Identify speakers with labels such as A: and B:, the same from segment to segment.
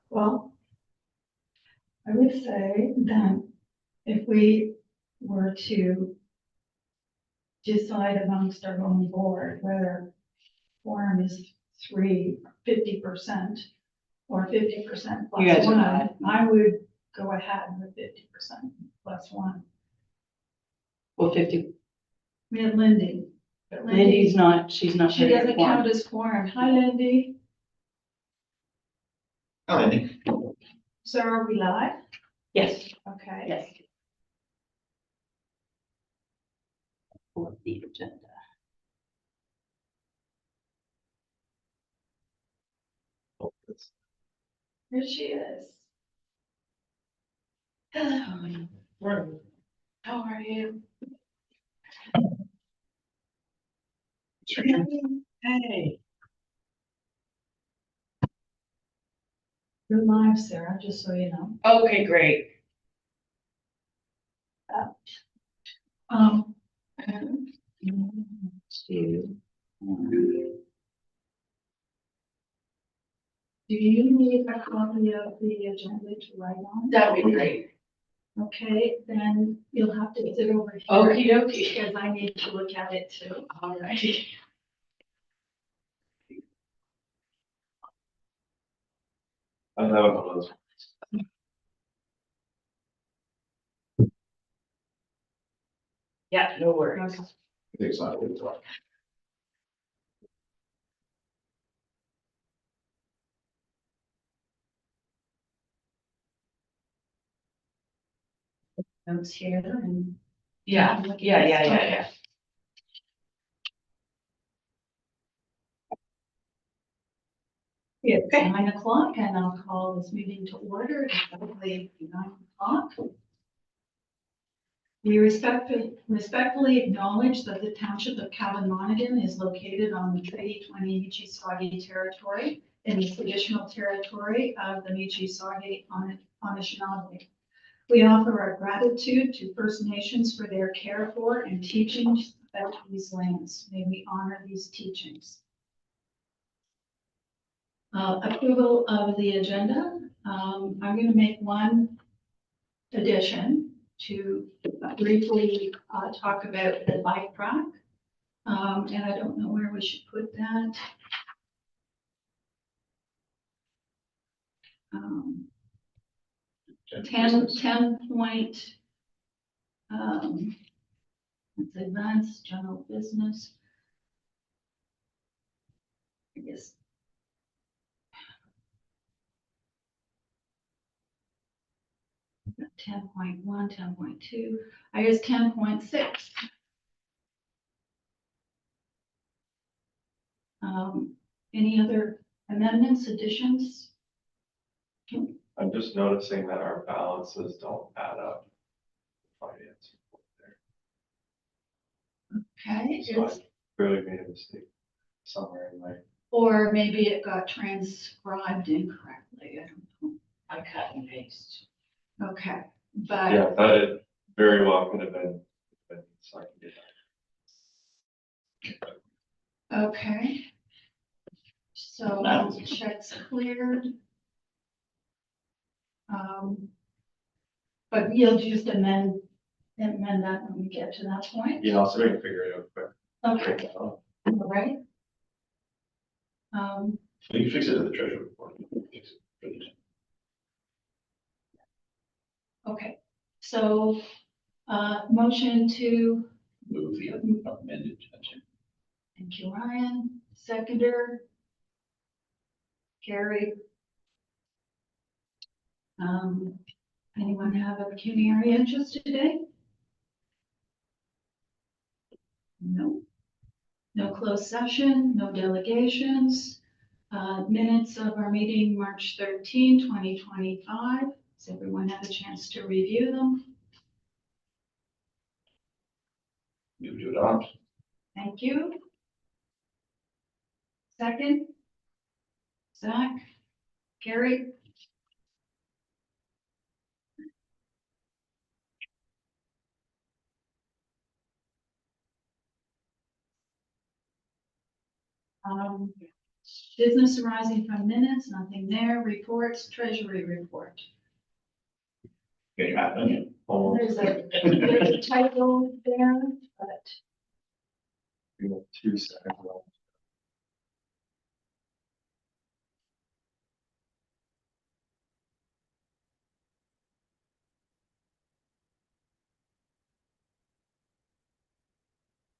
A: Well, I would say that if we were to decide amongst our own board whether quorum is 50% or 50%
B: You guys
A: plus
B: are
A: one,
B: not.
A: I would go ahead with 50% plus one.
B: Well, 50,
A: We have Lindy. But
B: Lindy's not, she's not.
A: She
B: part of your
A: doesn't
B: quorum.
A: count as quorum. Hi, Lindy.
C: Oh, Andy.
A: So are we live?
B: Yes,
A: Okay.
B: yes. Pull up the agenda.
A: Here she is. Hello. How are you?
B: Hey.
A: You're live, Sarah, just so you know.
B: Okay, great.
A: Um,
B: Two.
A: do you need a copy of the agenda to write on?
B: That would be great.
A: Okay, then you'll have to sit over here.
B: Okie dokie.
A: Because I need to look at it too.
B: All righty.
C: I have one of those.
B: Yeah, no worries.
A: Okay.
C: I think it's not a good talk.
A: Notes here and.
B: Yeah.
A: Okay. It's 9:00 and I'll call this meeting to order. It's exactly 9:00. We respectfully acknowledge that the township of Cavan-Monaghan is located on the Treaty 20 Michi-Saugee territory in the traditional territory of the Michi-Saugee Anishinaabe. We offer our gratitude to First Nations for their care for and teachings about these lands. May we honor these teachings. Approval of the agenda. I'm going to make one addition to briefly talk about the bike track. And I don't know where we should put that. 10 point, it's advanced general business. I guess. Got 10.1, 10.2, I guess 10.6. Any other amendments, additions?
D: I'm just noticing that our balances don't add up. Finance report there.
A: Okay,
D: So I really made a mistake somewhere in my,
A: or maybe it got transcribed incorrectly. I don't know.
B: I cut and paste.
A: Okay, but
D: yeah, that it very well could have been, so I can get that.
A: okay. So checks cleared. But you'll just amend that when we get to that point.
D: Yeah, so we can figure it out quick.
A: Okay, all right.
C: You can fix it in the treasury report.
A: Okay, so, motion to,
C: Move the amended agenda.
A: thank you, Ryan, seconder. Carrie. Anyone have a pecuniary interest today? No. No closed session, no delegations. Minutes of our meeting, March 13, 2025. Has everyone had a chance to review them?
C: Move to adopt.
A: Thank you. Second? Zach? Carrie? Business arising from minutes, nothing there. Reports, treasury report.
C: Get your math done yet?
A: There's a typo there, but
D: We have 2 seconds left.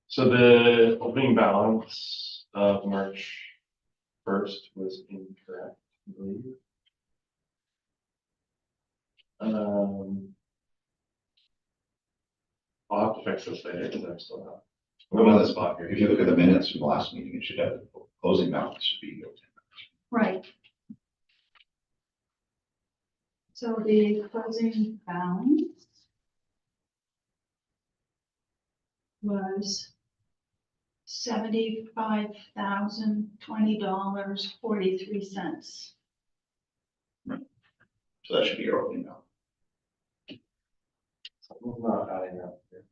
D: So the opening balance of March 1st was incorrect, I believe. I'll have to fix this later because I'm still not. I'm on the spot here.
C: If you look at the minutes from the last meeting, it should have, closing balance should be.
A: right. So the closing balance was $75,020.43.
C: So that should be your opening balance.
D: Something's not adding up here.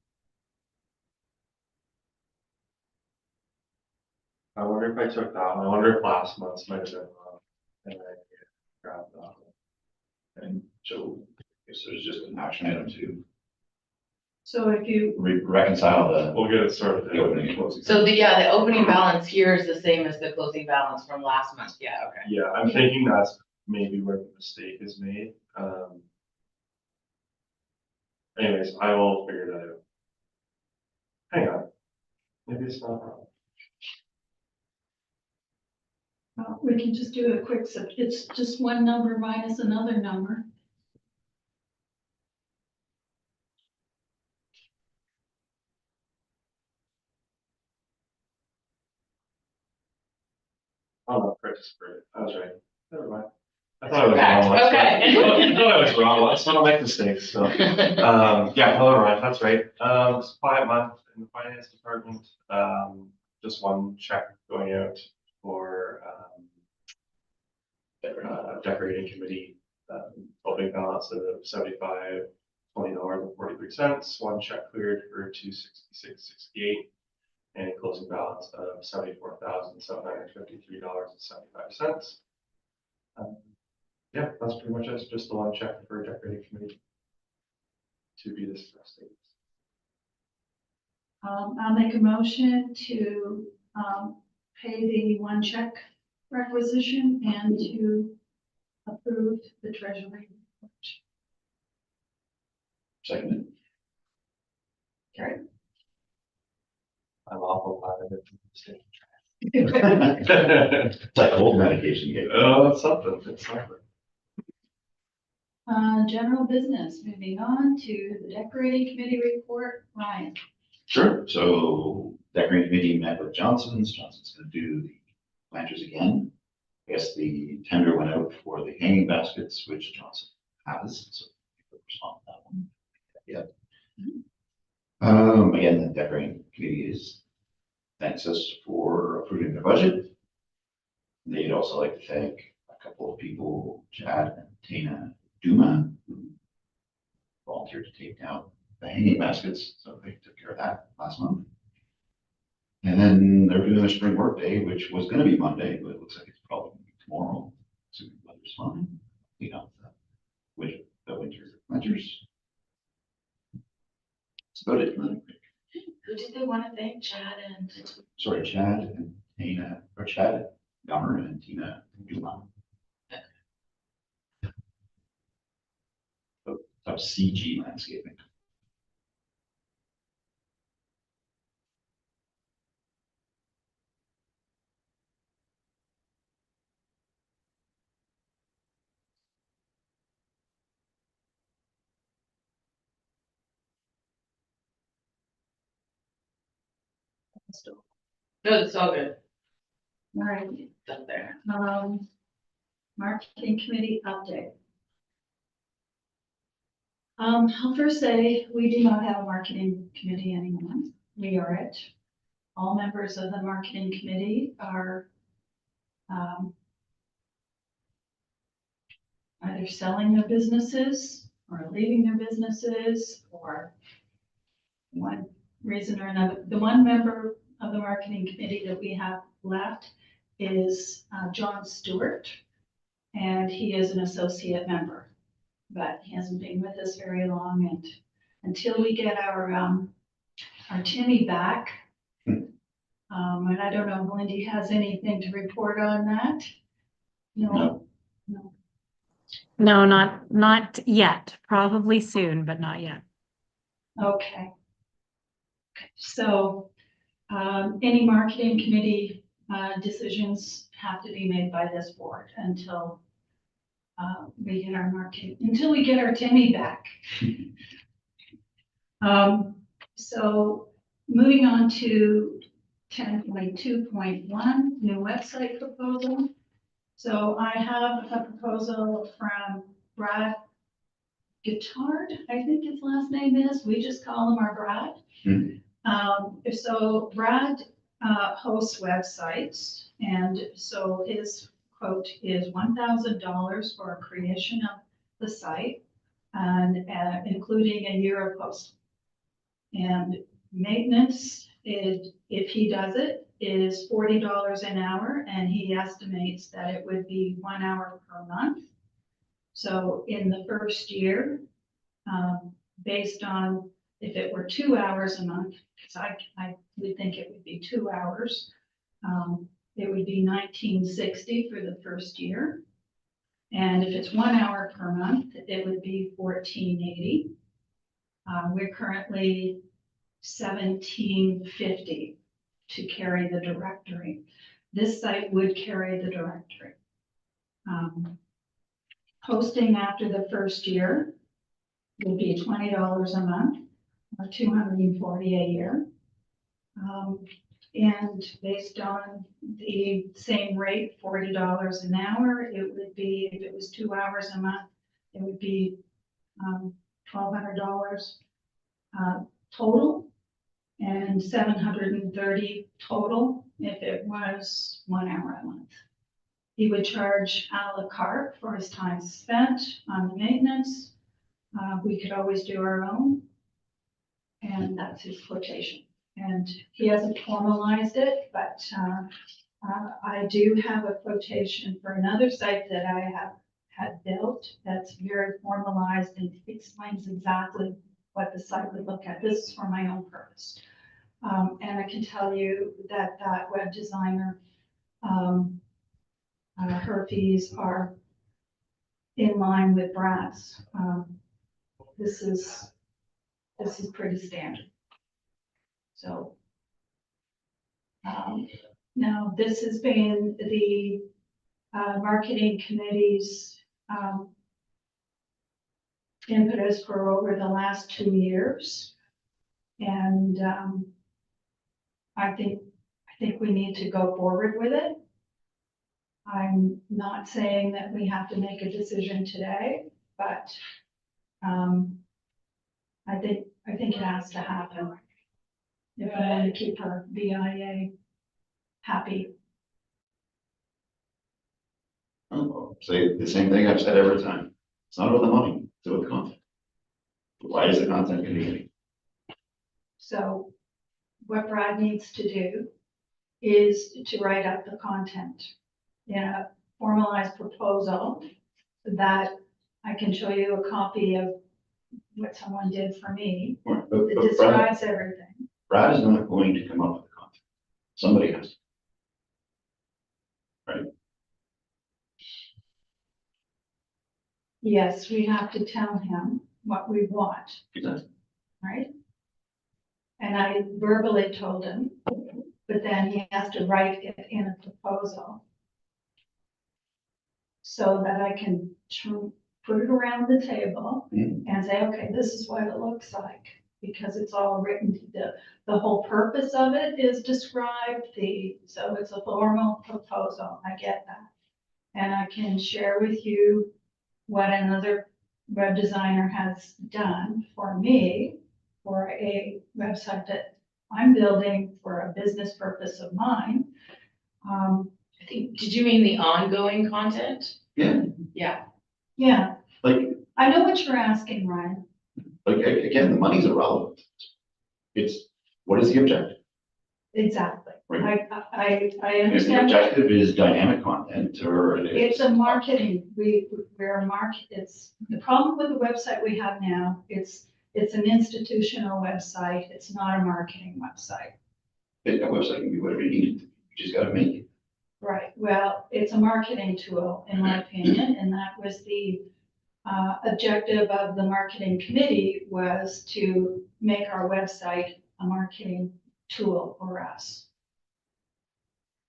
D: I wonder if I took that one. I wonder if last month's might have been wrong. And I grabbed that one.
C: And so, if there's just an action item to
A: So if you,
C: reconcile
D: We'll get it sorted
C: the
D: out.
C: opening and closing.
B: So the opening balance here is the same as the closing balance from last month. Yeah, okay.
D: Yeah, I'm thinking that's maybe where the mistake is made. Anyways, I will figure that out. Hang on. Maybe it's not wrong.
A: we can just do a quick, it's just one number minus another number.
D: Oh, no, Chris, great. I was right. Never mind. I thought I was wrong once.
B: Okay.
D: I thought I was wrong once. I don't make mistakes, so. Yeah, no, never mind. That's right. It's a quiet month in the finance department. Just one check going out for, decorating committee, opening balance of $75,020.43. One check cleared for $266.68. And closing balance of $74,753.75. Yeah, that's pretty much it. Just the one check for decorating committee to be discussed.
A: I'll make a motion to, pay the one check requisition and to approve the treasury report.
C: Second.
D: I'm awful bad at it.
C: It's like old medication. You get.
D: Oh, it's something. It's something.
A: General business, moving on to the decorating committee report, Ryan.
C: Sure. So decorating committee met with Johnson's. Johnson's going to do the planters again. I guess the tender went out for the hanging baskets, which Johnson has. So we'll respond to that one. Yeah. Again, the decorating committee is thanks us for approving the budget. They'd also like to thank a couple of people, Chad and Tina Duma, who volunteered to take down the hanging baskets. So they took care of that last month. And then they're doing a spring work day, which was going to be Monday, but it looks like it's probably going to be tomorrow. So the weather's fine. You know, the winter winters. That's about it. Really quick.
B: Who did they want to thank? Chad and?
C: Sorry, Chad and Tina, or Chad Gummer and Tina Duma. Of CG landscaping.
B: No, it's all good.
A: All right,
B: It's up there.
A: marketing committee update. I'll first say, we do not have a marketing committee anymore. We are it. All members of the marketing committee are either selling their businesses or leaving their businesses or one reason or another. The one member of the marketing committee that we have left is John Stewart, and he is an associate member, but he hasn't been with us very long, and until we get our Timmy back, and I don't know if Lindy has anything to report on that? No.
E: No, not yet. Probably soon, but not yet.
A: Okay. So, any marketing committee decisions have to be made by this board until we get until we get our Timmy back. So moving on to 10.2.1, new website proposal. So I have a proposal from Brad Guittard, I think his last name is. We just call him our Brad. So Brad hosts websites, and so his quote is $1,000 for creation of the site, and including a year of post. And maintenance is, if he does it, is $40 an hour, and he estimates that it would be 1 hour per month. So in the first year, based on if it were 2 hours a month, because I would think it would be 2 hours, it would be $19.60 for the first year. And if it's 1 hour per month, it would be $14.80. We're currently $17.50 to carry the directory. This site would carry the directory. Hosting after the first year would be $20 a month, or $240 a year. And based on the same rate, $40 an hour, it would be, if it was 2 hours a month, it would be $1,200 total, and $730 total if it was 1 hour a month. He would charge a la carte for his time spent on the maintenance. We could always do our own, and that's his quotation. And he hasn't formalized it, but I do have a quotation for another site that I had built that's very formalized and explains exactly what the site would look at. This is for my own purpose. And I can tell you that that web designer, her fees are in line with Brad's. This is pretty standard. So now this has been the marketing committee's impetus for over the last 2 years. And I think we need to go forward with it. I'm not saying that we have to make a decision today, but I think it has to happen if I want to keep our BIA happy.
C: I'll say the same thing I've said every time. It's not about the money, it's about the content. Why is the content getting?
A: So what Brad needs to do is to write up the content in a formalized proposal that I can show you a copy of what someone did for me. It describes everything.
C: Brad is not going to come up with the content. Somebody has to. Right?
A: Yes, we have to tell him what we want,
C: Exactly.
A: right? And I verbally told him, but then he has to write it in a proposal so that I can put it around the table and say, okay, this is what it looks like, because it's all written. The whole purpose of it is described, so it's a formal proposal. I get that. And I can share with you what another web designer has done for me for a website that I'm building for a business purpose of mine.
B: I think, did you mean the ongoing content?
C: Yeah.
B: Yeah.
A: Yeah,
C: Like,
A: I know what you're asking, Ryan.
C: again, the money's irrelevant. It's, what is the objective?
A: Exactly.
C: Right?
A: I
C: If the
A: understand.
C: objective is dynamic content or it is.
A: It's a marketing, we're a it's, the problem with the website we have now, it's an institutional website, it's not a marketing website.
C: That website can be whatever you need it to be. You just gotta make it.
A: Right, well, it's a marketing tool, in my opinion, and that was the objective of the marketing committee, was to make our website a marketing tool for us.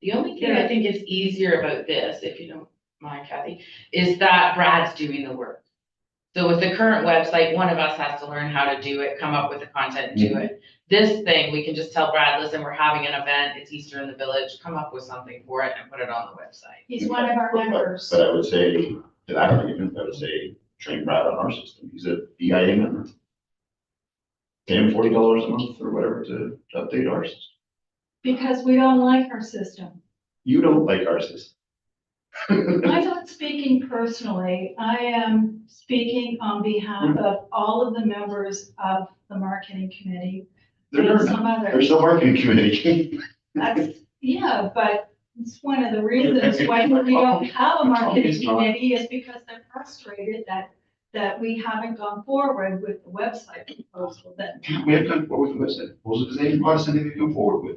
B: The only thing I think is easier about this, if you don't mind, Kathy, is that Brad's doing the work. So with the current website, one of us has to learn how to do it, come up with the content and do it. This thing, we can just tell Brad, listen, we're having an event, it's Easter in the Village, come up with something for it and put it on the website.
A: He's one of our members.
C: But I would say, to that argument, I would say, train Brad on our system. He's a BIA member. Pay him $40 a month or whatever to update our system.
A: Because we don't like our system.
C: You don't like our system.
A: I'm not speaking personally. I am speaking on behalf of all of the members of the marketing committee and some others.
C: There's no marketing committee.
A: Yeah, but it's one of the reasons why we don't have a marketing committee is because they're frustrated that we haven't gone forward with the website proposal that.
C: We have gone forward with the website proposal because they didn't want us anything to go forward with.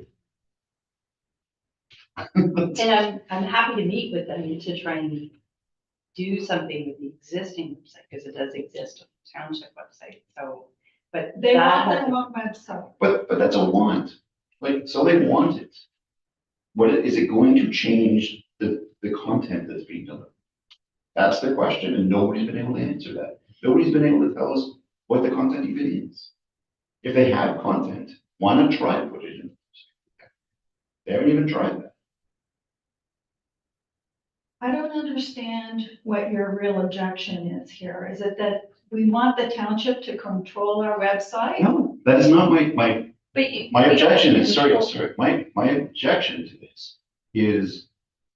F: And I'm happy to meet with them to try and do something with the existing website, because it does exist on the township website, so, but
A: They want
F: that,
A: their own website.
C: But that's a want. Like, so they want it. Is it going to change the content that's being delivered? That's the question, and nobody's been able to answer that. Nobody's been able to tell us what the content even is. If they have content, why not try to put it in? They haven't even tried that.
A: I don't understand what your real objection is here. Is it that we want the township to control our website?
C: No, that is not my
F: but
C: My objection is, sorry, my objection to this is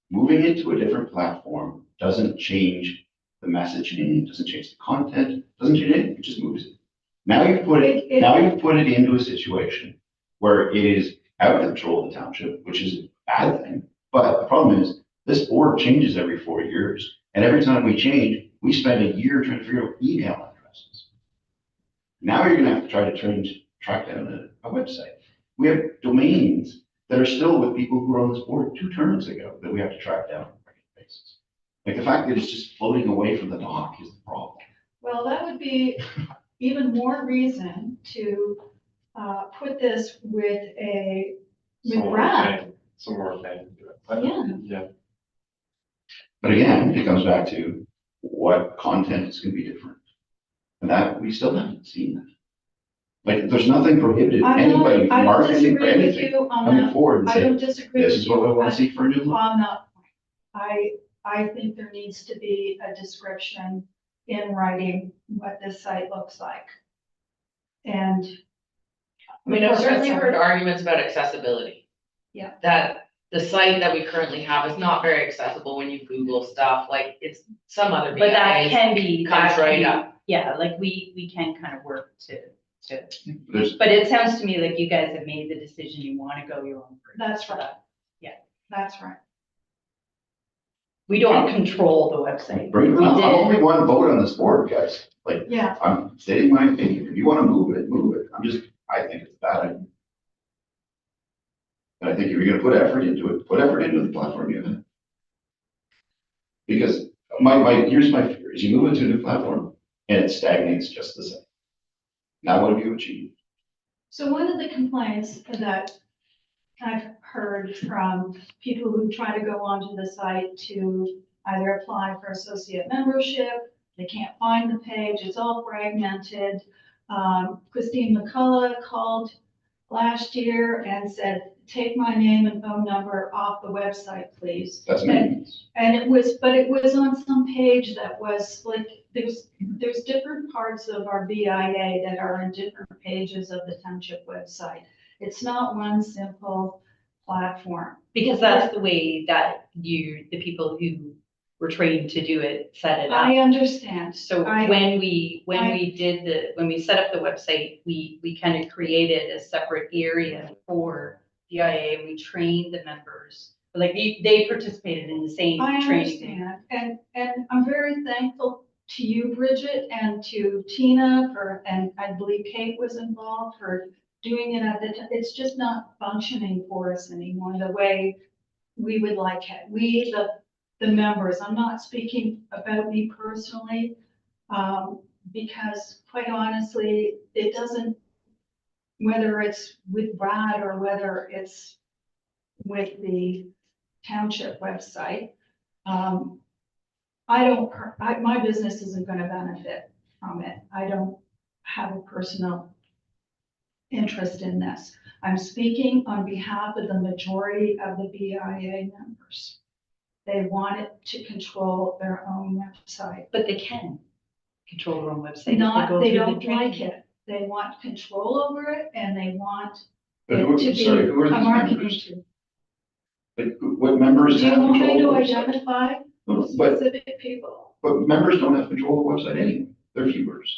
C: moving into a different platform doesn't change the messaging, doesn't change the content, doesn't change anything, it just moves it. Now you've put it into a situation where it is out of control of the township, which is a bad thing. But the problem is, this board changes every 4 years, and every time we change, we spend a year trying to figure out email addresses. Now you're gonna have to try to track down a website. We have domains that are still with people who were on this board 2 terms ago that we have to track down on a regular basis. Like the fact that it's just floating away from the dock is the problem.
A: Well, that would be even more reason to put this with Brad.
D: Some more thing to do it. But,
A: Yeah.
D: Yeah.
C: But again, it comes back to what content is gonna be different. And that, we still haven't seen that. Like, there's nothing prohibited anybody from
A: I don't
C: marketing for
A: disagree with
C: anything,
A: you on
C: coming
A: that.
C: forward and
A: I don't
C: saying,
A: disagree
C: this
A: with
C: is
A: you
C: what I want to see for a new look.
A: on that point. I think there needs to be a description in writing what this site looks like. And.
B: I mean, I've certainly heard arguments about accessibility.
A: Yeah.
B: That the site that we currently have is not very accessible when you Google stuff, like it's some other.
F: but that
B: BIAs
F: can be.
B: comes
F: that can
B: right
F: be-
B: up.
F: Yeah, like we can kind of work to,
C: There's,
F: but it sounds to me like you guys have made the decision, you want to go your own route.
A: That's right.
F: Yeah.
A: That's right.
F: We don't control the website.
C: bring it
F: We
C: on.
F: did.
C: I'm only one vote on this board, guys. Like,
A: Yeah.
C: I'm stating my opinion. If you want to move it, move it. I think it's a bad idea. And I think if you're gonna put effort into it, put effort into the platform you have. Because here's my fear, is you move into a new platform and it stagnates just the same. Now what have you achieved?
A: So one of the complaints that I've heard from people who try to go onto the site to either apply for associate membership, they can't find the page, it's all fragmented. Christine McCullough called last year and said, take my name and phone number off the website, please.
C: That's maintenance.
A: And it was on some page that was like, there's different parts of our BIA that are in different pages of the township website. It's not one simple platform.
F: Because that's the way that the people who were trained to do it set it up.
A: I understand.
F: So when we set up the website, we kind of created a separate area for BIA, we trained the members. Like they participated in the same
A: I
F: training.
A: understand, and I'm very thankful to you, Bridget, and to Tina and I believe Kate was involved for doing it at the time. It's just not functioning for us anymore the way we would like it. We, the members, I'm not speaking about me personally, because quite honestly, it doesn't, whether it's with Brad or whether it's with the township website, my business isn't gonna benefit from it. I don't have a personal interest in this. I'm speaking on behalf of the majority of the BIA members. They want it to control their own website.
F: But they can control their own website. if
A: Not,
F: go
A: they
F: through the
A: don't like
F: training.
A: it. They want control over it and they want
C: But
A: it to be
C: sorry, who are
A: a
C: these
A: marketing
C: members?
A: tool.
C: Like, what members
A: Do you
C: have
A: want me
C: control
A: to
C: of the website?
A: identify
C: But,
A: specific people?
C: but members don't have control of the website anyway, they're viewers.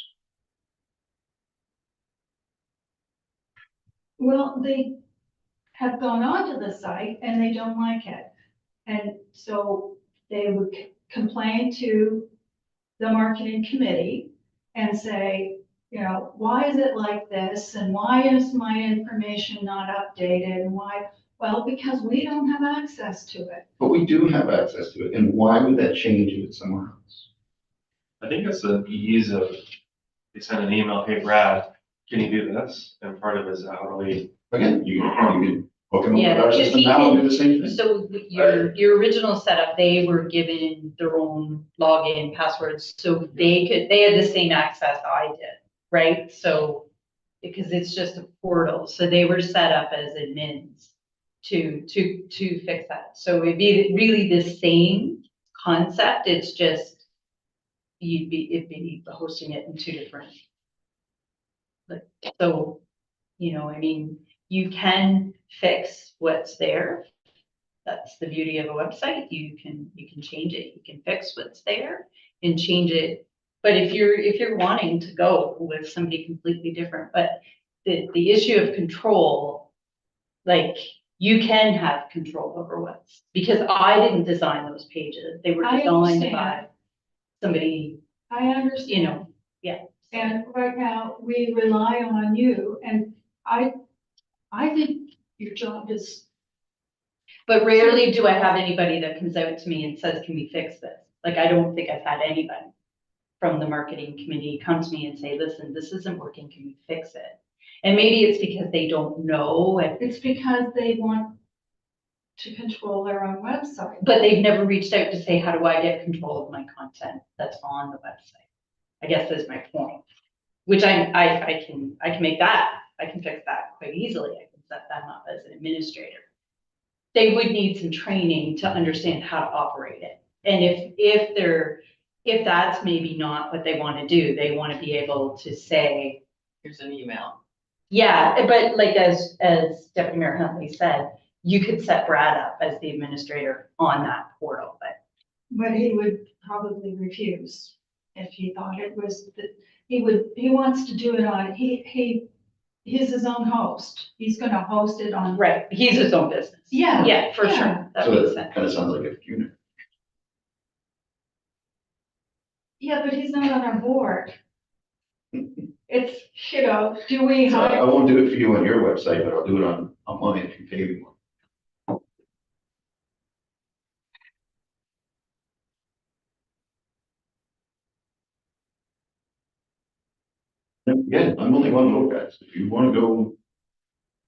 A: Well, they have gone onto the site and they don't like it. And so they would complain to the marketing committee and say, you know, why is it like this? And why is my information not updated? And why? Well, because we don't have access to it.
C: But we do have access to it, and why would that change if it's somewhere else?
D: I think it's the ease of, they send an email, hey Brad, can you do this? And part of it is how do we,
C: Again, you can hook them up
F: Yeah,
C: with our
F: because
C: system
F: he
C: now and
F: can-
C: do the same thing.
F: So your original setup, they were given their own login passwords, so they had the same access I did, right? So, because it's just a portal, so they were set up as admins to fix that. So it'd be really the same concept, it's just it'd be hosting it in two different. Like, so, I mean, you can fix what's there. That's the beauty of a website. You can change it. You can fix what's there and change it. But if you're wanting to go with somebody completely different, but the issue of control, like you can have control over what's, because I didn't design those pages. They were
A: I
F: designed
A: understand.
F: by somebody,
A: I understand.
F: yeah.
A: And right now, we rely on you, and I think your job is,
F: But rarely do I have anybody that comes out to me and says, can we fix this? Like, I don't think I've had anybody from the marketing committee come to me and say, listen, this isn't working, can we fix it? And maybe it's because they don't know,
A: it's because they want to control their own website.
F: but they've never reached out to say, how do I get control of my content that's on the website? I guess that's my point, which I can make that, I can fix that quite easily. I can set them up as an administrator. They would need some training to understand how to operate it. And if that's maybe not what they want to do, they want to be able to say,
B: Here's an email.
F: yeah, but like as Deputy Mayor Huntley said, you could set Brad up as the administrator on that portal, but
A: But he would probably refuse if he thought it was, that he wants to do it on, he's his own host. He's gonna host it on.
F: right, he's his own business.
A: Yeah.
F: Yeah, for
A: Yeah.
F: sure, that
C: So
F: makes
C: that
F: sense.
C: kind of sounds like a unit.
A: Yeah, but he's not on our board. It's, do we
C: So I
A: hire?
C: won't do it for you on your website, but I'll do it on mine if you pay me more. Again, I'm only one little guy, so if you want to go,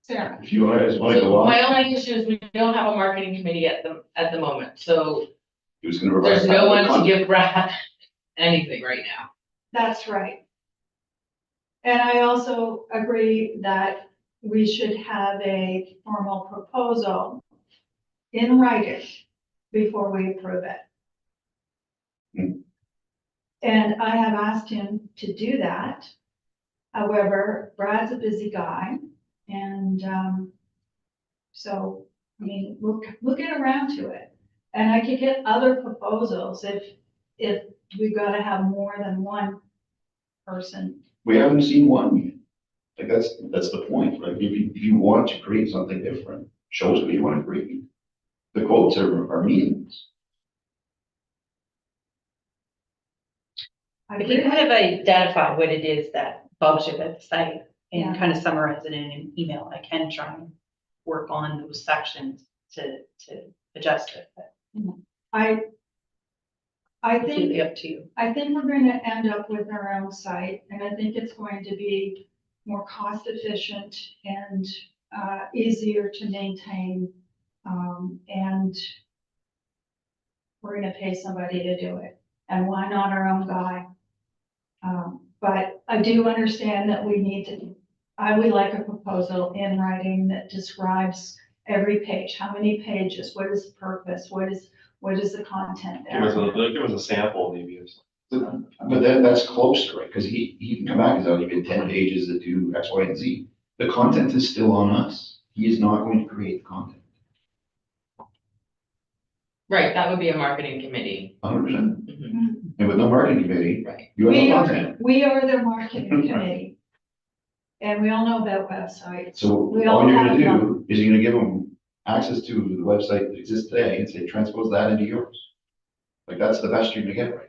A: Sarah,
C: if you guys want to
B: So
C: go
B: my
C: on,
B: only issue is we don't have a marketing committee at the moment, so
C: he was going to provide.
B: there's no one to give Brad anything right now.
A: that's right. And I also agree that we should have a formal proposal in writing before we approve it.
C: Hmm.
A: And I have asked him to do that. However, Brad's a busy guy and, so, I mean, we'll get around to it. And I could get other proposals if we've got to have more than one person.
C: We haven't seen one yet. Like, that's the point, right? If you want to create something different, show us what you want to create. The quotes are meaningless.
A: I
F: If you
A: agree.
F: kind of identify what it is that bugs you at the site
A: Yeah.
F: and kind of summarize it in an email, I can try and work on those sections to adjust it. But
A: I
F: completely
A: think,
F: up to you.
A: I think we're going to end up with our own site, and I think it's going to be more cost efficient and easier to maintain. And we're going to pay somebody to do it. And why not our own guy? But I do understand that we need to, I would like a proposal in writing that describes every page, how many pages, what is the purpose, what is the content
D: Give us
A: there?
D: give us a sample maybe or something.
C: But that's closer, right? Because he can come back and say, "Oh, you get 10 pages that do X, Y, and Z." The content is still on us. He is not going to create the content.
B: Right, that would be a marketing committee.
C: 100%.
B: Mhm.
C: And with no marketing committee,
B: Right.
C: you have
A: We
C: no
A: are,
C: content.
A: we are the marketing committee. And we all know about websites.
C: So
A: We
C: all
A: all
C: you're
A: have
C: gonna do
A: them.
C: is you're gonna give them access to the website that exists today and say, transpose that into yours. Like, that's the best you're gonna get, right?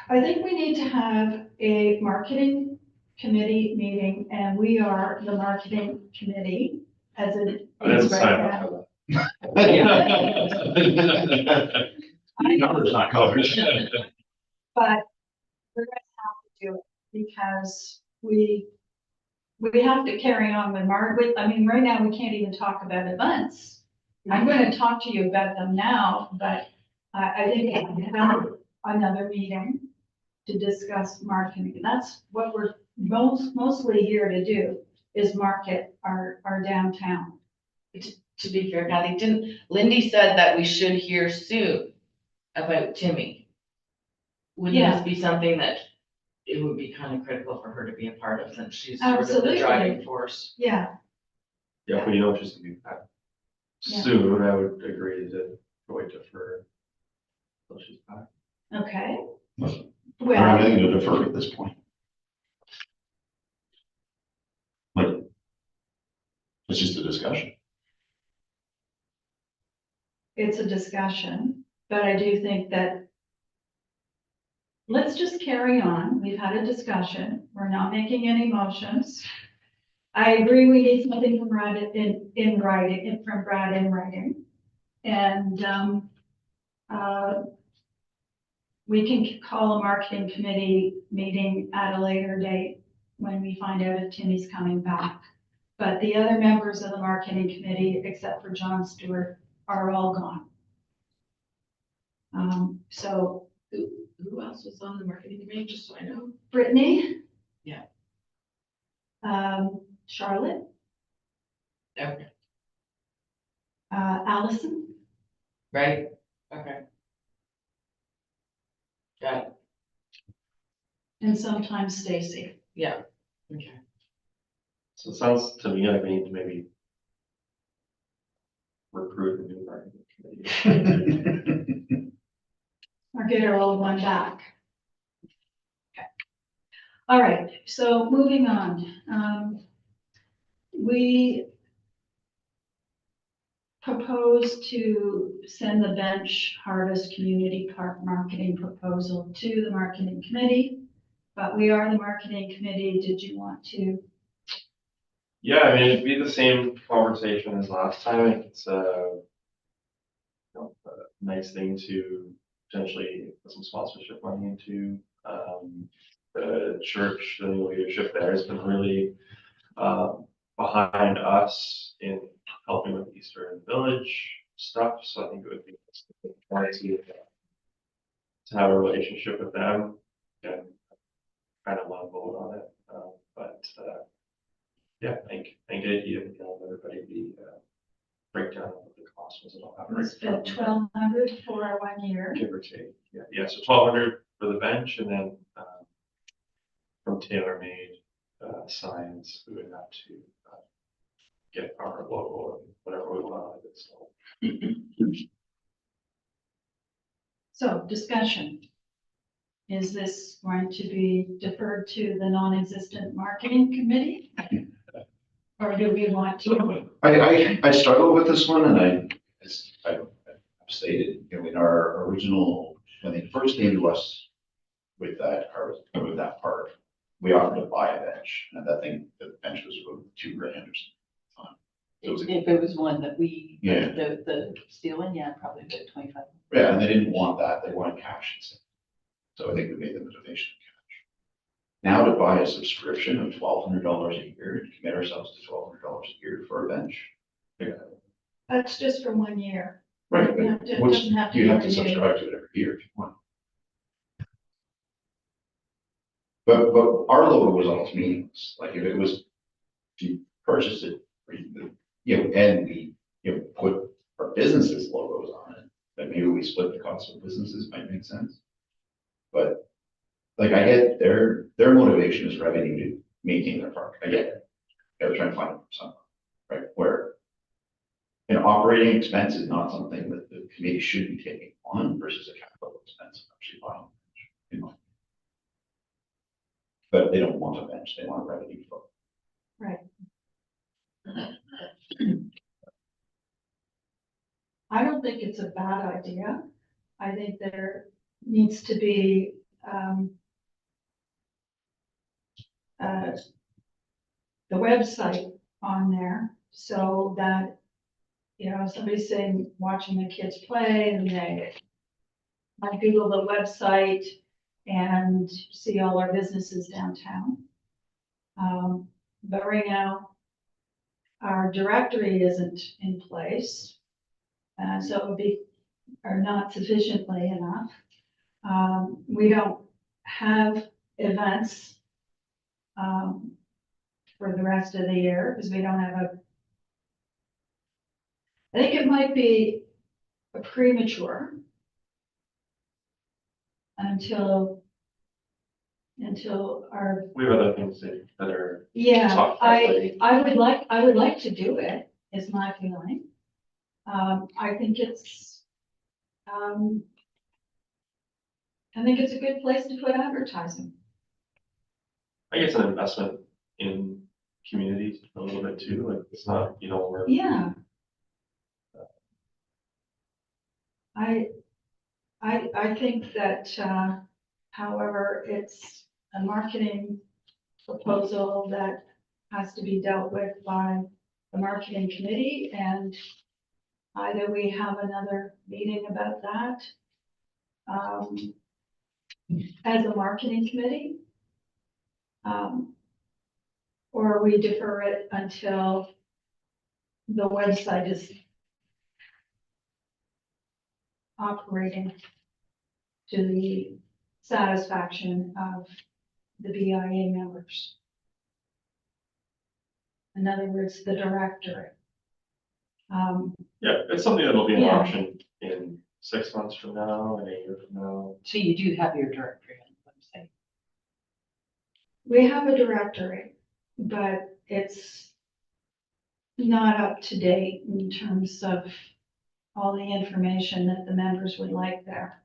A: I think we need to have a marketing committee meeting, and we are the marketing committee as it
D: I didn't
A: is right
D: sign
A: now.
D: up for that.
C: Numbers not covered.
A: But we're gonna have to do it because we have to carry on with I mean, right now, we can't even talk about events. I'm gonna talk to you about them now, but I think we can have another meeting to discuss marketing. And that's what we're mostly here to do, is market our downtown.
B: To be fair, Kathy, didn't, Lindy said that we should hear soon about Timmy. Wouldn't
A: Yeah.
B: this be something that it would be kind of critical for her to be a part of, since she's sort of
A: Absolutely.
B: the driving force?
A: Yeah,
D: Yeah, but you know, just to be back
A: Yeah.
D: soon, I would agree to wait defer until she's back.
A: okay.
C: I don't have
A: Well,
C: anything to defer at this point. Like, it's just a discussion.
A: it's a discussion, but I do think that let's just carry on. We've had a discussion. We're not making any motions. I agree, we need something from Brad in writing, from Brad in writing. And, we can call a marketing committee meeting at a later date when we find out if Timmy's coming back. But the other members of the marketing committee, except for John Stewart, are all gone. So
B: Who else was on the marketing committee, just so I know?
A: Brittany.
B: Yeah.
A: Charlotte,
B: Okay,
A: Allison,
B: right, okay. Got it,
A: and sometimes Stacy.
B: yeah, okay.
D: So it sounds to me like we need to maybe recruit a new marketing committee.
A: Or get our old one back. Okay. All right, so moving on. We propose to send the Bench Harvest Community Park marketing proposal to the marketing committee, but we are the marketing committee. Did you want to?
D: Yeah, I mean, it'd be the same conversation as last time. I think it's a nice thing to potentially put some sponsorship money into. The church, the new leadership there has been really behind us in helping with Eastern Village stuff. So I think it would be nice to have a relationship with them and kind of want to vote on it. Yeah, I think you know, everybody the breakdown of what the cost was. I'll have it
A: It's
D: right in
A: been
D: front of me.
A: 1,200 for our 1 year.
D: Give or take, yeah, so 1,200 for the bench, and then from tailor-made signs, we would have to get our logo and whatever we want out of it, so.
A: So discussion. is this going to be deferred to the non-existent marketing committee? Or do we want to?
C: I struggle with this one, and I've stated, in our original, when they first came to us with that part, we offered to buy a bench, and that thing, the bench was about $2,000 or something. It was
G: If it was one that we,
C: Yeah.
G: the steel one, yeah, probably about 25.
C: Yeah, and they didn't want that, they wanted cash instead. So I think we made them a donation of cash. Now to buy a subscription of $1,200 a year and commit ourselves to $1,200 a year for a bench. Yeah.
A: That's just for 1 year.
C: Right,
A: You have
C: but
A: to- it
C: which,
A: doesn't have to
C: you
A: be
C: have to
A: renewed.
C: subscribe to it every year if you want. But our logo was almost meaningless, like if it was, if you purchase it, or and we, put our businesses logos on it, then maybe we split the cost of businesses, might make sense. But like I get their motivation is revenue to maintain their park. I get it. They're trying to find it from somewhere, right? Where an operating expense is not something that the committee should be taking on versus a capital expense of actually buying. You know. But they don't want a bench, they want a revenue flow.
A: Right. I don't think it's a bad idea. I think there needs to be, the website on there so that, somebody's saying, watching the kids play and they might Google the website and see all our businesses downtown. But right now, our directory isn't in place. So it would be, or not sufficiently enough. We don't have events for the rest of the year because we don't have I think it might be a premature until our,
D: We have other things that are,
A: yeah,
D: Talk
A: I would like to do it, is my feeling. I think it's a good place to put advertising.
D: I guess, an investment in communities a little bit too, like it's not, we're.
A: Yeah. I think that, however, it's a marketing proposal that has to be dealt with by the marketing committee, and either we have another meeting about that as a marketing committee, or we defer it until the website is operating to the satisfaction of the BIA members. In other words, the directorate.
D: Yeah, it's something that'll be an
A: Yeah.
D: option in 6 months from now, and a year from now.
G: So you do have your directory on the website.
A: We have a directory, but it's not up to date in terms of all the information that the members would like there.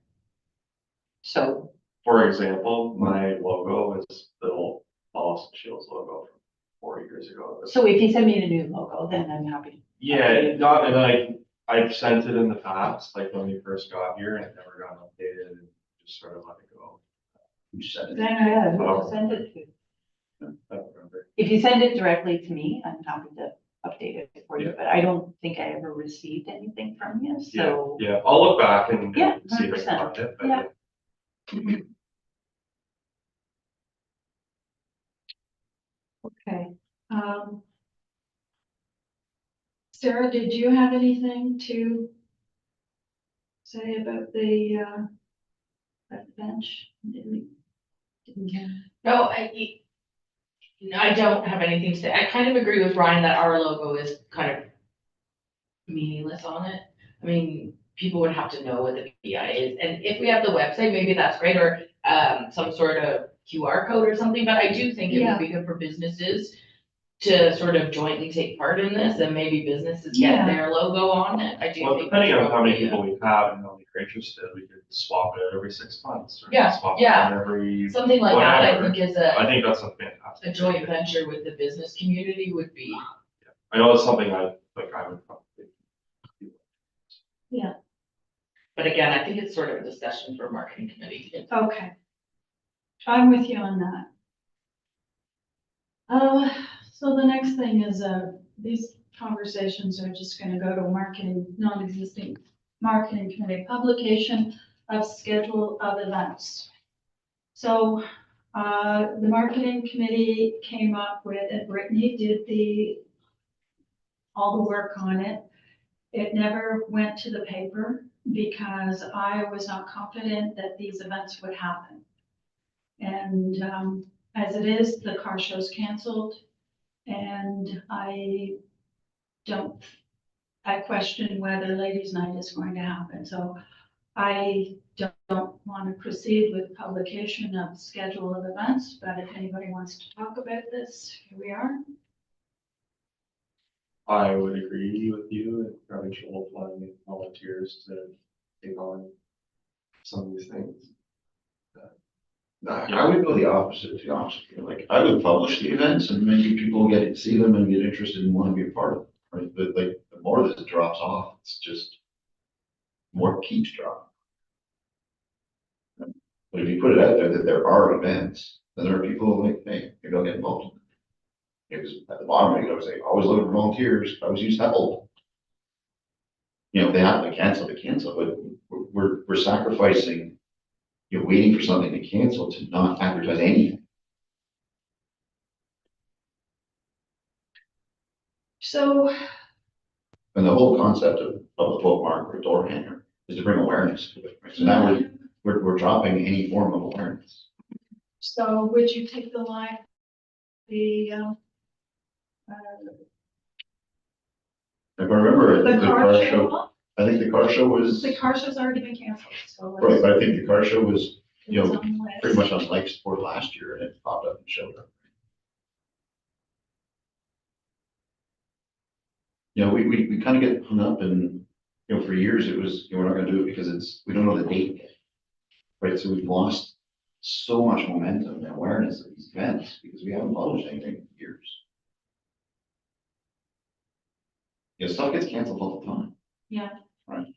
G: So,
D: For example, my logo is the old Boston Shields logo from 4 years ago.
G: so if you send me a new logo, then I'm happy.
D: Yeah, not, and I've sent it in the past, like when we first got here, and it never got updated, and just sort of let it go.
C: Who said it?
A: Then I,
G: Yeah, who to send it to?
D: I don't remember.
G: If you send it directly to me, I'm happy to update it for you,
D: Yeah.
G: but I don't think I ever received anything from you, so.
D: Yeah, I'll look back and
G: Yeah,
D: see if I can
G: 100%.
D: find it, but
G: Yeah.
A: okay. Sarah, did you have anything to say about the bench? Didn't you?
B: No, I don't have anything to say. I kind of agree with Ryan that our logo is kind of meaningless on it. I mean, people would have to know what the BI is, and if we have the website, maybe that's great, or some sort of QR code or something, but I do think it would be good for businesses to sort of jointly take part in this, and maybe businesses get
A: Yeah.
B: their logo on it. I do
D: well,
B: think.
D: depending
B: that's
D: on how many
B: probably,
D: people we have and how many you're interested, we could swap it out every 6 months. Or
B: Yeah,
D: swap
B: yeah.
D: it out every,
B: Something like that, I
D: Whatever.
B: think is
D: I
B: a
D: think that's a fantastic.
B: joint venture with the business community would be,
D: I know it's something I would probably. do.
B: but again, I think it's sort of a discussion for marketing committee.
A: Okay. I'm with you on that. So the next thing is, these conversations are just gonna go to marketing, non-existing marketing committee, publication of schedule of events. So, the marketing committee came up with, and Brittany did all the work on it. It never went to the paper because I was not confident that these events would happen. And, as it is, the car show's canceled. And I question whether ladies' night is going to happen. So I don't want to proceed with publication of schedule of events, but if anybody wants to talk about this, here we are.
D: I would agree with you and probably should finding volunteers to take on some of these things.
C: I would go the opposite, to be honest with you. Like, I would publish the events and maybe people get, see them and get interested and want to be a part of it, right? But like, the more that it drops off, it's just more keeps dropping. But if you put it out there that there are events, then there are people like, hey, maybe I'll get involved in it. Because at the bottom, you know, say, always looking for volunteers, I always use help. You know, if they have to cancel, they cancel, but we're sacrificing, you're waiting for something to cancel to not advertise anything.
A: So,
C: And the whole concept of a bookmark or a door hanger is to bring awareness to it. Right? So now we're dropping any form of awareness.
A: so would you take the line,
C: If I remember,
A: the car show? Off?
C: I think the car show was,
A: The car show's already been canceled, so.
C: right, but I think the car show was, you
A: it's
C: know,
A: on the list.
C: pretty much on life support last year and it popped up and showed up. You know, we kind of get hung up and, you know, for years it was, you know, we're not gonna do it because we don't know the date yet. Right, so we've lost so much momentum and awareness of these events because we haven't published anything in years. You know, stuff gets canceled all the time.
A: Yeah.
C: Right.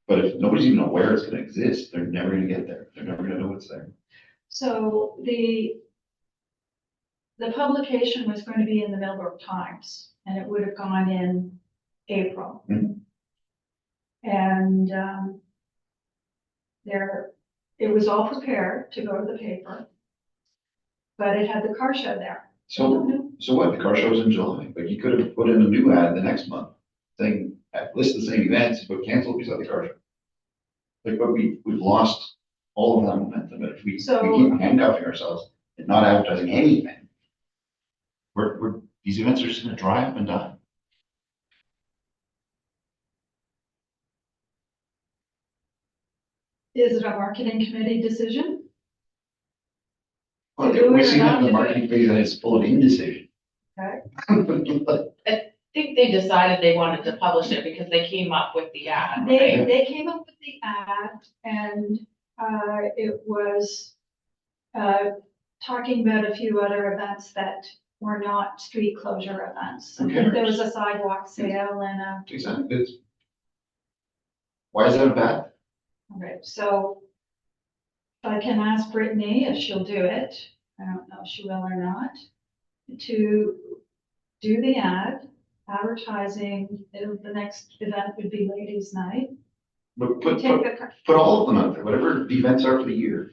C: But if nobody's even aware it's gonna exist, they're never gonna get there. They're never gonna know it's there.
A: So the publication was going to be in the Millbrook Times, and it would have gone in April.
C: Mhm.
A: And it was all prepared to go to the paper, but it had the car show there.
C: So what? The car show's in July, but you could have put in a new ad the next month saying, list the same events, but cancel beside the car show. Like, but we've lost all of that momentum. And if we keep handcuffing ourselves and not advertising anything, these events are just gonna dry up and die.
A: Is it a marketing committee decision?
C: Well,
A: To do it
C: we
A: or
C: see
A: not
C: that in
A: to
C: the
A: do
C: marketing phase and it's full of indecision.
A: Okay.
B: I think they decided they wanted to publish it because they came up with the ad,
A: They,
B: right?
A: they came up with the ad and, it was, talking about a few other events that were not street closure events. I think there was a sidewalk sale and
C: Exactly. Why is that bad?
A: okay, so if I can ask Brittany if she'll do it, I don't know if she will or not, to do the ad, advertising, the next event would be ladies' night.
C: But
A: Take
C: put all of them out there, whatever the events are for the year.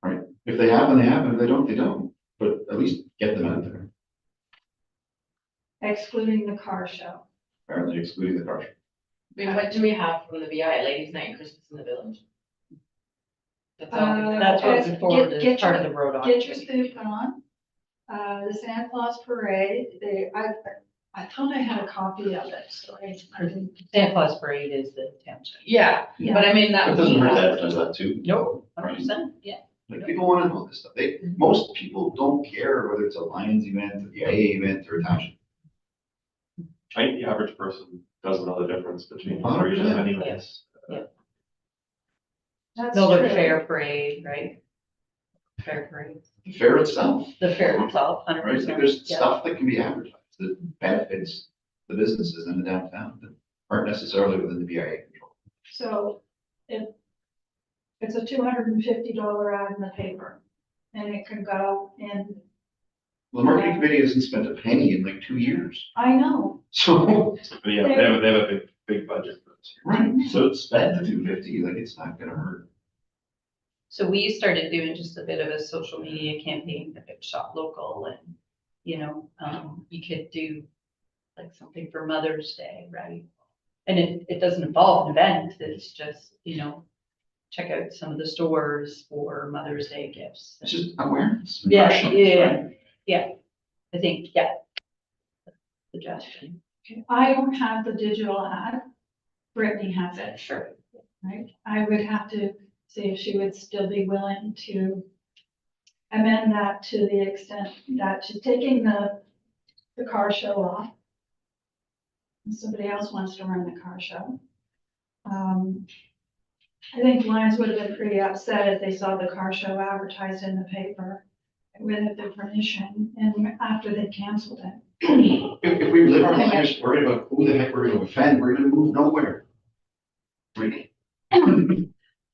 C: Right? If they happen, they happen. If they don't, they don't. But at least get them out there.
A: excluding the car show.
C: Apparently excluding the car show.
B: I mean, what do we have from the BIA, ladies' night and Christmas in the village? That's all we have.
F: That's what
A: As-
F: we forwarded
A: get
F: as part
A: your-
F: of the road
A: Get your
F: occupancy.
A: suit on. The Santa Claus parade, I thought I had a copy of it, so I didn't.
F: Santa Claus parade is the township.
B: Yeah, but I mean,
C: It
B: that.
C: doesn't
B: we
C: hurt to
B: have-
C: advertise that too.
F: No, 100%, yeah.
C: Like, people want to know this stuff. Most people don't care whether it's a Lions event, a BIA event, or a township.
D: I think the average person doesn't know the difference between
C: 100%.
D: regions anyways.
A: That's
F: Millbrook
A: true.
F: Fair Parade, right? Fair Parade,
C: The fair itself,
F: the fair itself, 100%.
C: right? Like there's
F: Yeah.
C: stuff that can be advertised that benefits the businesses in the downtown that aren't necessarily within the BIA control.
A: So it's a $250 ad in the paper and it can go in,
C: Well, the marketing committee hasn't spent a penny in like 2 years.
A: I know,
C: So,
D: But yeah, they have a big budget for this.
C: right, so spend the 250, like it's not gonna hurt.
F: So we started doing just a bit of a social media campaign that could shop local and, you know, you could do like something for Mother's Day, right? And it doesn't involve an event, it's just, you know, check out some of the stores for Mother's Day gifts.
C: It's just awareness.
F: Yeah,
C: impressions,
F: yeah,
C: right?
F: yeah. I think, yeah. Suggestion.
A: I don't have the digital ad. Brittany has it,
F: Sure.
A: right? I would have to see if she would still be willing to amend that to the extent that she's taking the car show off. And somebody else wants to run the car show. I think Lions would have been pretty upset if they saw the car show advertised in the paper with their permission and after they canceled it.
C: If we live our lives worried about who the heck we're gonna offend, we're gonna move nowhere. Really.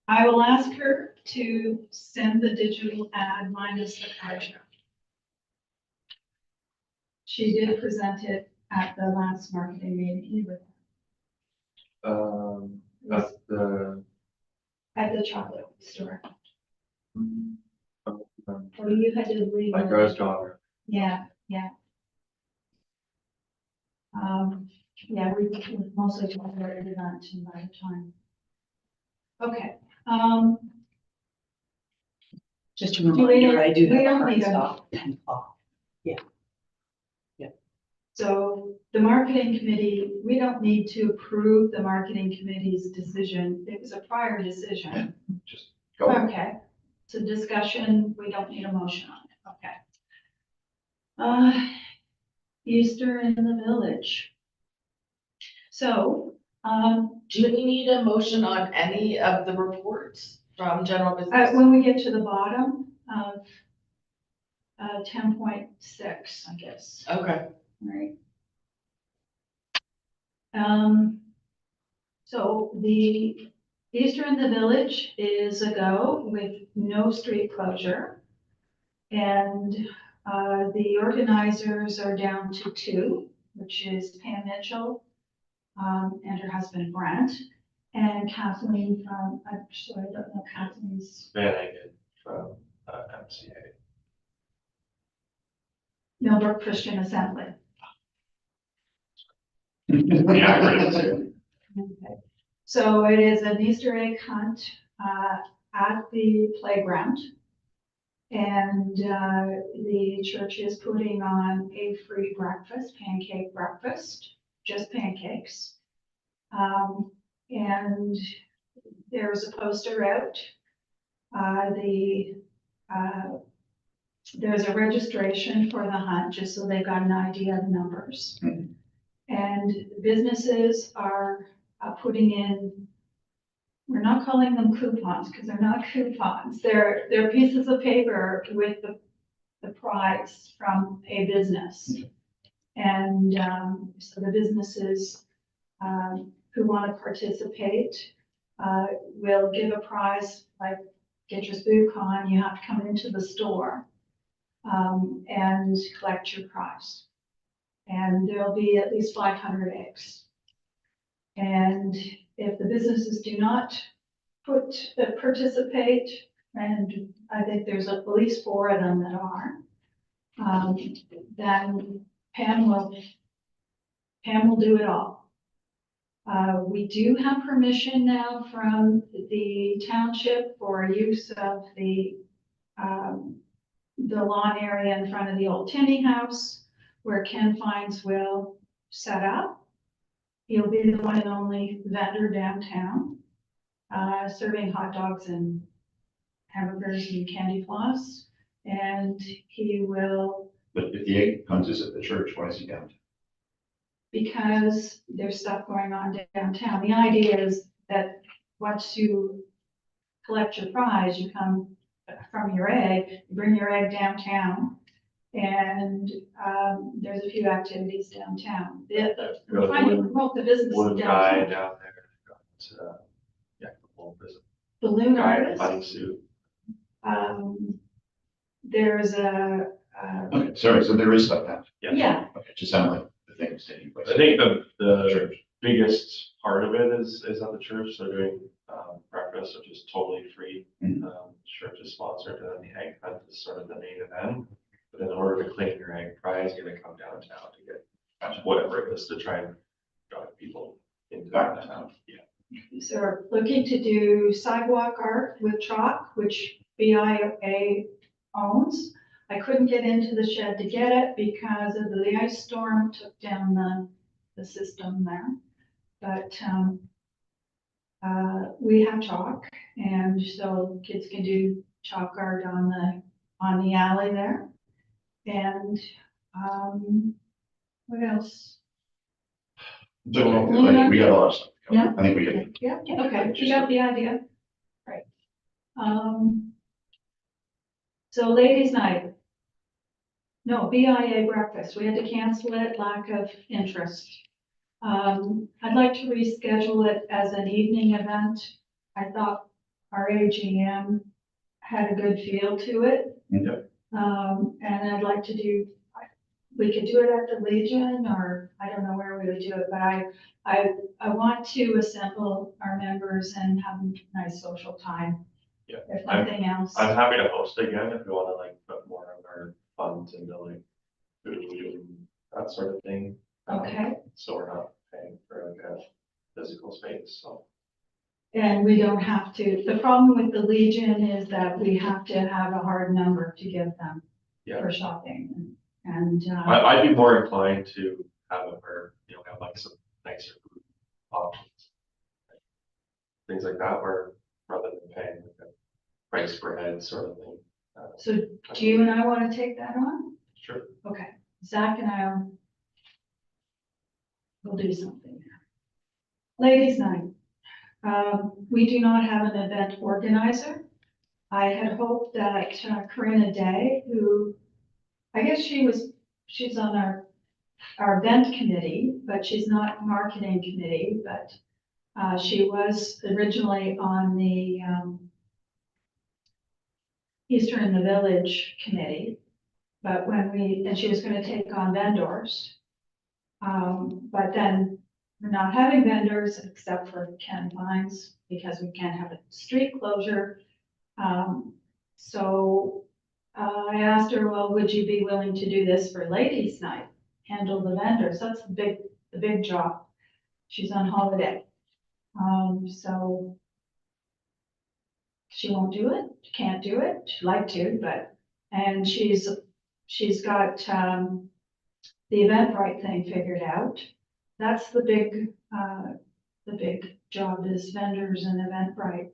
A: I will ask her to send the digital ad minus the car show. She did present it at the last marketing meeting with,
D: That's the,
A: at the chocolate store.
D: um,
A: Or you had to leave.
D: like Rose Daughter.
A: Yeah, yeah. We mostly talked about it at by the time. Okay,
G: Just a
A: we
G: reminder, I do
A: we
G: have a
A: don't
G: hard
A: need a-
G: stop at 10 o'clock.
A: so the marketing committee, we don't need to approve the marketing committee's decision. It was a prior decision.
C: Just go.
A: Okay, so discussion, we don't need a motion on it, okay. Easter in the village. So,
B: Do we need a motion on any of the reports from general business?
A: when we get to the bottom of 10.6, I guess,
B: Okay,
A: right? So the Easter in the Village is a go with no street closure. And the organizers are down to 2, which is Pam Mitchell and her husband Brent, and Kathleen, I'm sorry, I don't know Kathleen's,
D: Van Aken from MCA.
A: Millbrook Christian Assembly.
D: Yeah, I heard it too.
A: Okay. So it is an Easter egg hunt at the playground. And the church is putting on a free breakfast, pancake breakfast, just pancakes. And there's a poster out. There's a registration for the hunt, just so they've got an idea of numbers.
C: Mhm.
A: And businesses are putting in, we're not calling them coupons because they're not coupons. They're pieces of paper with the prize from a business. And so the businesses who want to participate will give a prize, like get your spook on, you have to come into the store and collect your prize. And there'll be at least 500 eggs. And if the businesses do not participate, and I think there's at least 4 of them that are, then Pam will do it all. We do have permission now from the township for use of the lawn area in front of the old Tinny House, where Ken Fines will set up. He'll be the one and only vendor downtown, serving hot dogs and hamburgers and candy floss. And he will,
C: But if the egg hunt is at the church, why is he down?
A: because there's stuff going on downtown. The idea is that once you collect your prize, you come from your egg, you bring your egg downtown. And, there's a few activities downtown. We're trying to promote the business
D: One guy
A: downtown.
D: down there, got, yeah, the whole business.
A: Balloon
D: Guy in a
A: artist.
D: funny suit.
A: There's
C: Okay, sorry, so there is stuff now.
A: yeah,
C: Okay, just sound like the thing is taking place.
D: I think the
C: Church.
D: biggest part of it is at the church. They're doing breakfast, which is totally free.
C: Mhm.
D: Church is sponsored, and then the egg hunt is sort of the main event. But in order to claim your egg prize, you're gonna come downtown to get whatever it is to try and drive people into downtown. Yeah.
A: so we're looking to do sidewalk art with chalk, which BIA owns. I couldn't get into the shed to get it because of the ice storm took down the system there. But, we have chalk, and so kids can do chalk art on the alley there. And, what else?
C: It's okay, like, we got a lot of stuff.
A: Yeah.
C: I think we get.
A: Yeah, okay, you got the idea. Right. So ladies' night. No, BIA breakfast, we had to cancel it, lack of interest. I'd like to reschedule it as an evening event. I thought our AGM had a good feel to it.
C: Yep.
A: And I'd like to do, we could do it at the Legion, or I don't know where we would do it, but I want to assemble our members and have a nice social time.
D: Yeah.
A: If nothing else.
D: I'm happy to host again if you wanna like put more of our funds into like food and that sort of thing.
A: Okay,
D: So we're not paying for like a physical space, so.
A: and we don't have to, the problem with the Legion is that we have to have a hard number to give them
D: Yeah.
A: for shopping. And,
D: I'd be more inclined to have it where, have like some nicer food options. Things like that, where rather than paying like a price per head sort of thing.
A: so do you and I want to take that on?
D: Sure.
A: Okay, Zach and I will do something there. Ladies' night. We do not have an event organizer. I had hoped that Corinna Day, who, I guess she's on our event committee, but she's not marketing committee, but she was originally on the Easter in the Village committee. But and she was gonna take on vendors. But then we're not having vendors except for Ken Vines because we can't have a street closure. So I asked her, well, would you be willing to do this for ladies' night? Handle the vendors. That's the big job. She's on holiday. So she won't do it. She can't do it. She'd like to, and she's got, the Eventbrite thing figured out. That's the big job is vendors and Eventbrite.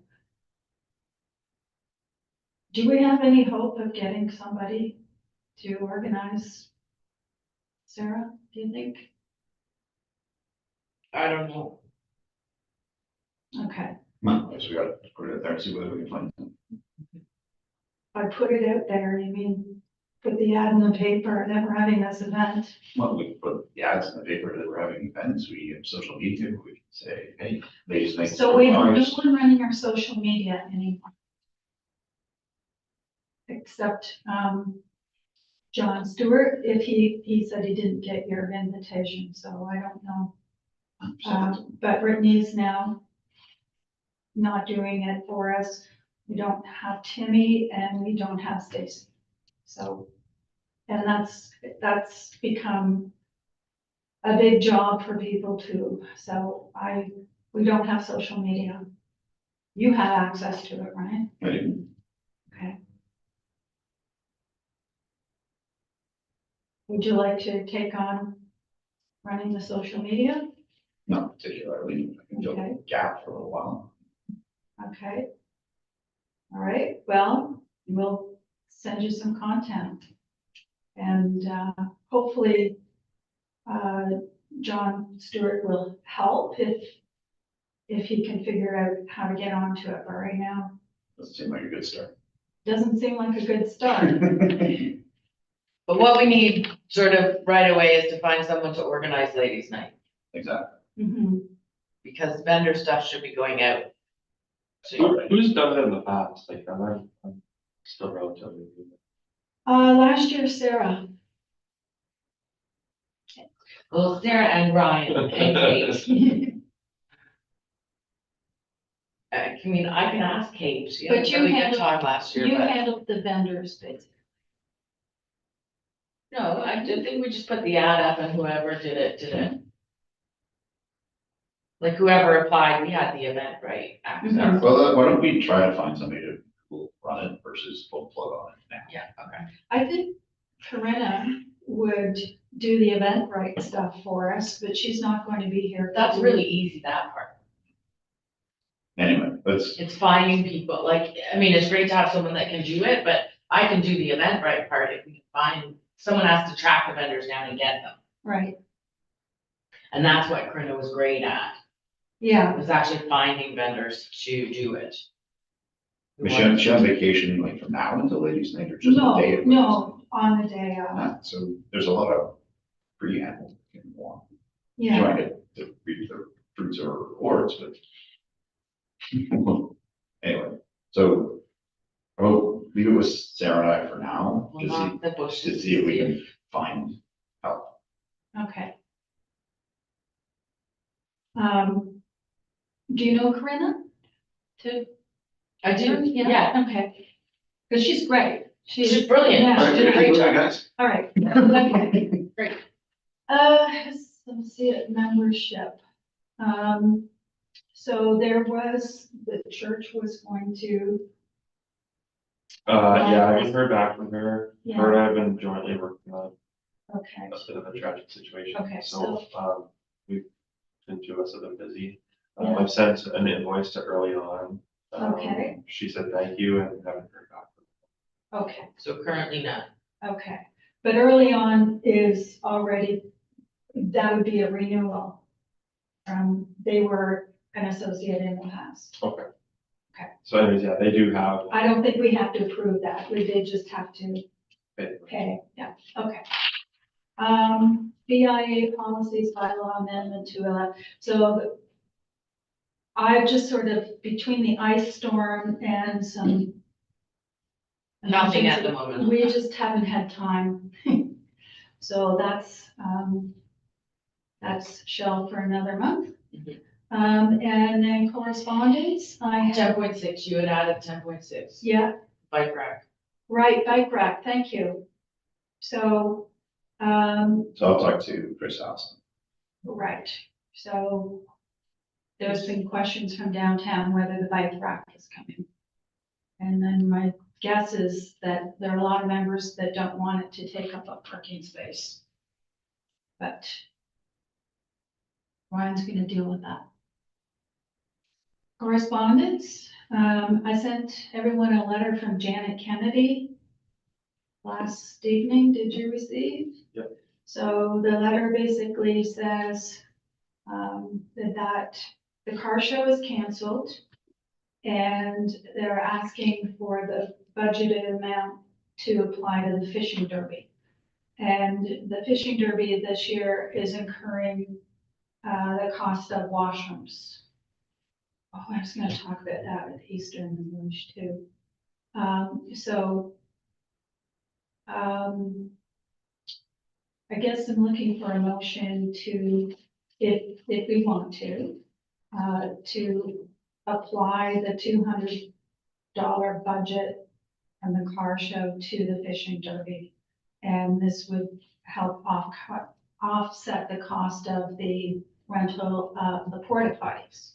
A: Do we have any hope of getting somebody to organize? Sarah, do you think?
B: I don't know.
A: Okay,
C: Well, I guess we gotta put it out there and see whether we can find them.
A: I put it out there, you mean, put the ad in the paper that we're having this event.
C: Well, we put the ads in the paper that we're having events, we have social media, we can say, hey, ladies' night.
A: So we have no
C: August.
A: one running our social media anymore. Except, John Stewart, if he said he didn't get your invitation, so I don't know. But Brittany's now not doing it for us. We don't have Timmy and we don't have Stacy. So, and that's become a big job for people too. So we don't have social media. You have access to it, right?
C: I do.
A: Okay. Would you like to take on running the social media?
C: Not particularly, I can fill
A: Okay.
C: the gap for a little while.
A: Okay. All right, well, we'll send you some content. And hopefully, John Stewart will help if he can figure out how to get onto it, but right now,
C: Doesn't seem like a good start.
A: doesn't seem like a good start.
B: But what we need sort of right away is to find someone to organize ladies' night,
C: Exactly.
A: Mhm.
B: because vendor stuff should be going out. soon.
D: Who's done it in the past? Like, I'm still relatively new.
A: Last year, Sarah,
B: Well, Sarah and Ryan and Kate. I mean, I can ask Kate, she
A: But
B: had a
A: you
B: really good
A: handled-
B: time last year,
A: you
B: but
A: handled the vendors, basically.
B: no, I did think we just put the ad up and whoever did it, did it. Like whoever applied, we had the event, right? Access.
A: Mhm.
C: Well, why don't we try to find somebody to will run it versus full plug on it now?
B: Yeah, okay.
A: I think Corinna would do the Eventbrite stuff for us, but she's not going to be here.
B: That's really easy, that part.
C: Anyway, let's,
B: It's finding people, like, I mean, it's great to have someone that can do it, but I can do the Eventbrite part if we can find, someone has to track the vendors down and get them.
A: Right,
B: And that's what Corinna was great at,
A: yeah,
B: was actually finding vendors to do it.
C: is she on vacation like from now until ladies' night or just the
A: no,
C: day? of
A: no, on the day of,
C: So there's a lot of preamble in one.
A: yeah.
C: Trying to reap the fruits of her rewards, but. Anyway, so, oh, leave it with Sarah and I for now,
B: Well, not the bushes.
C: to see if we can find help.
A: Okay. Do you know Corinna? Too?
B: I do, yeah.
A: Okay. Because she's great.
B: She's brilliant.
A: Yeah.
B: She did a great job.
C: guys.
A: All right, okay.
B: Great.
A: Let's see it, membership. So there was, the church was going to,
D: Yeah, I haven't heard back from her.
A: Yeah.
D: Her and I have been jointly working on
A: okay,
D: a bit of a tragic situation.
A: Okay,
D: So, we've been two of us have been busy.
A: Yeah.
D: I've sent an invoice to early on.
A: Okay.
D: She said thank you and haven't heard back from her.
A: okay,
B: So currently none.
A: okay. But early on is already, that would be a renewal. They were an associate in the past.
D: Okay.
A: Okay.
D: So anyways, yeah, they do have.
A: I don't think we have to approve that. We did just have to
D: Okay.
A: pay, yeah, okay. BIA policies bylaw amendment to allow, so I've just sort of, between the ice storm and some.
B: Nothing at the moment.
A: We just haven't had time. So that's shelved for another month.
B: Mhm.
A: And then correspondence, I have,
B: 10.6, you had added 10.6,
A: yeah,
B: bike rack.
A: right, bike rack, thank you. So,
C: So I'll talk to Chris Allison.
A: right, so there's been questions from downtown whether the bike rack is coming. And then my guess is that there are a lot of members that don't want it to take up a parking space. But Ryan's gonna deal with that. Correspondence, I sent everyone a letter from Janet Kennedy last evening. Did you receive?
D: Yep.
A: So the letter basically says, that the car show is canceled and they're asking for the budgeted amount to apply to the fishing derby. And the fishing derby this year is incurring the cost of washrooms. Oh, I was gonna talk about that with Easter and the Luge too. I guess I'm looking for a motion to, if we want to apply the $200 budget from the car show to the fishing derby. And this would help offset the cost of the rental of the porta potties,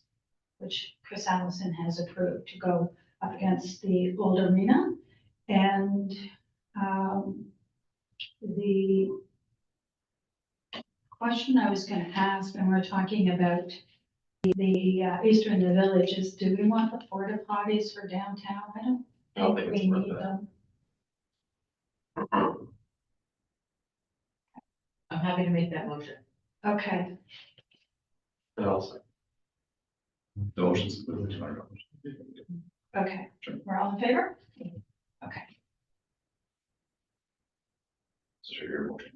A: which Chris Allison has approved to go up against the old arena. And the question I was gonna ask when we're talking about the Easter in the Village is, do we want the porta potties for downtown? I don't think
D: it's
A: we
D: worth
A: need
D: it.
A: them.
B: I'm happy to make that motion.
A: Okay,
D: And also,
C: The motion's approved, $200.
A: okay, we're all in favor? Okay,
C: So your motion.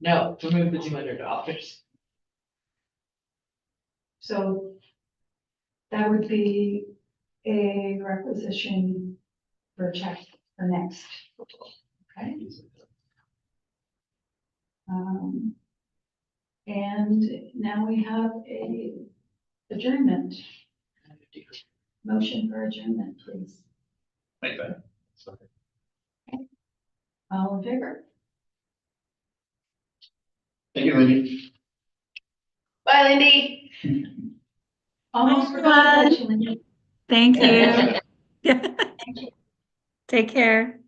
B: No, remove the $200.
A: so that would be a requisition for check for next, okay? And now we have a adjournment, motion for adjournment, please.
C: Like that.
D: sorry.
A: All in favor?
C: Thank you, Lindy.
B: Bye, Lindy.
A: Almost forgot about you, Linda.
E: Thank you. Take care.